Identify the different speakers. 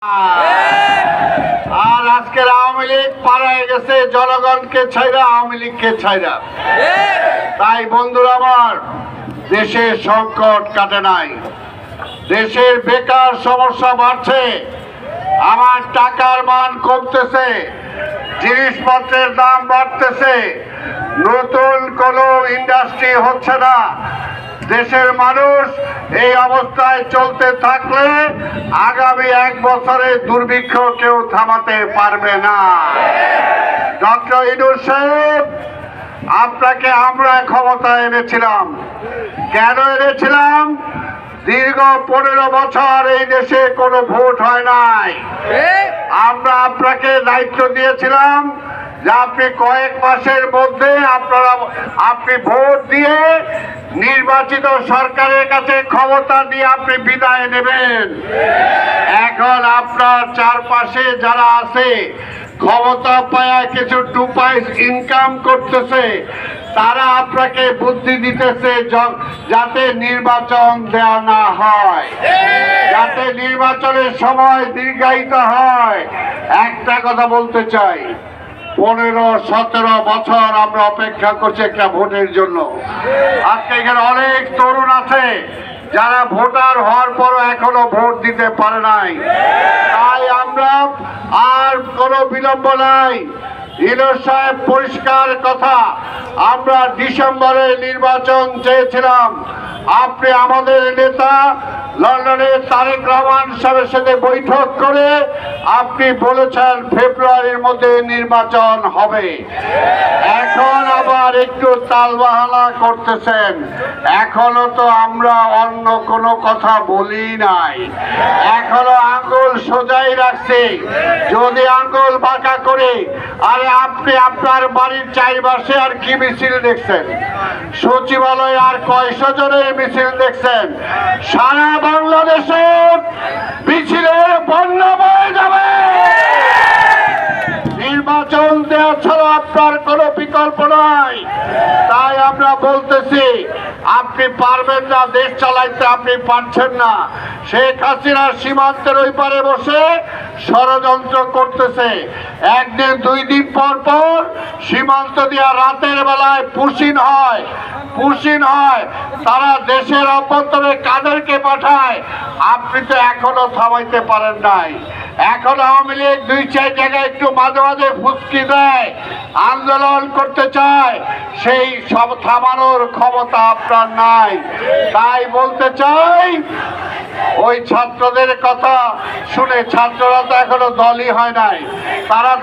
Speaker 1: আর আজকের আওয়ামী লীগ পাড়ায় গেছে জনগণকে ছাইরা, আওয়ামী লীগকে ছাইরা। তাই বন্ধুরা আমার, দেশের সংকট কাটে নাই, দেশের বেকার সমস্যা বাড়ছে, আমার টাকার মান কমতেছে, জিনিসপত্রের দাম বাড়তেছে, নতুন কোনো ইন্ডাস্ট্রি হচ্ছে না। দেশের মানুষ এই অবস্থায় চলতে থাকলে আগামী 1 বছরে দুর্ভিক্ষ কেউ থামাতে পারবে না। ডক্টর ইউনূস সাহেব, আপনাকে আমরা ক্ষমতায় এনেছিলাম। কেন এনেছিলাম? দীর্ঘ 15 বছর এই দেশে কোনো ভোট হয় নাই। আমরা আপনাকে দায়িত্ব দিয়েছিলাম যে আপনি কয়েক মাসের মধ্যে আপনি ভোট দিয়ে নির্বাচিত সরকারের কাছে ক্ষমতা দিয়ে আপনি বিদায় নেবেন। এখন আপনার চারপাশে যারা আছে, ক্ষমতা পায় কিছু 2 পয়সা ইনকাম করতেছে, তারা আপনাকে বুদ্ধি দিতেছে যাতে নির্বাচন দেওয়া না হয়, যাতে নির্বাচনের সময় দীর্ঘায়িত হয়। একটা কথা বলতে চাই, 15-17 বছর আমরা অপেক্ষা করছি একটা ভোটের জন্য। আজকে এখানে অনেক তরুণ আছে যারা ভোটার হওয়ার পরও এখনো ভোট দিতে পারে নাই। তাই আমরা আর কোনো বিলম্ব নাই। ইউনূস সাহেব, পরিষ্কার কথা, আমরা ডিসেম্বরে নির্বাচন চেয়েছিলাম। আপনি আমাদের নেতা লন্ডনে তারেক রহমান সাহেবের সাথে বৈঠক করে আপনি বলেছেন ফেব্রুয়ারির মধ্যে নির্বাচন হবে। এখন আবার একটু তালবাহানা করতেছেন। এখনো তো আমরা অন্য কোনো কথা বলি নাই, এখনো আঙ্গুল সোজাই রাখছি। যদি আঙ্গুল বাঁকা করে, আরে আপনি আপনার বাড়ির চারপাশে আর কি মিছিল দেখছেন? সচিবালয় আর কয়শো জনের মিছিল দেখছেন? সারা বাংলাদেশে মিছিলের বন্যা বয়ে যাবে। নির্বাচন দেওয়া ছাড়া আপনার কোনো বিকল্প নাই। তাই আমরা বলতেছি, আপনি পারবেন না, দেশ চালাইতে আপনি পারছেন না। শেখ হাসিনা সীমান্তের ওই পারে বসে ষড়যন্ত্র করতেছে। 1 দিন 2 দিন পর পর সীমান্ত দিয়া রাতের বেলায় পুশিন হয়, তারা দেশের অভ্যন্তরে কাদেরকে পাঠায়। আপনি তো এখনো থামাইতে পারেন নাই। এখন আওয়ামী লীগ 2-4 জায়গায় একটু মাঝে মাঝে ফুসকি দেয়, আন্দোলন করতে চায়, সেই সব থামানোর ক্ষমতা আপনার নাই। তাই বলতে চাই, ওই ছাত্রদের কথা শুনে, ছাত্ররা তো এখনো দলই হয় নাই, তারা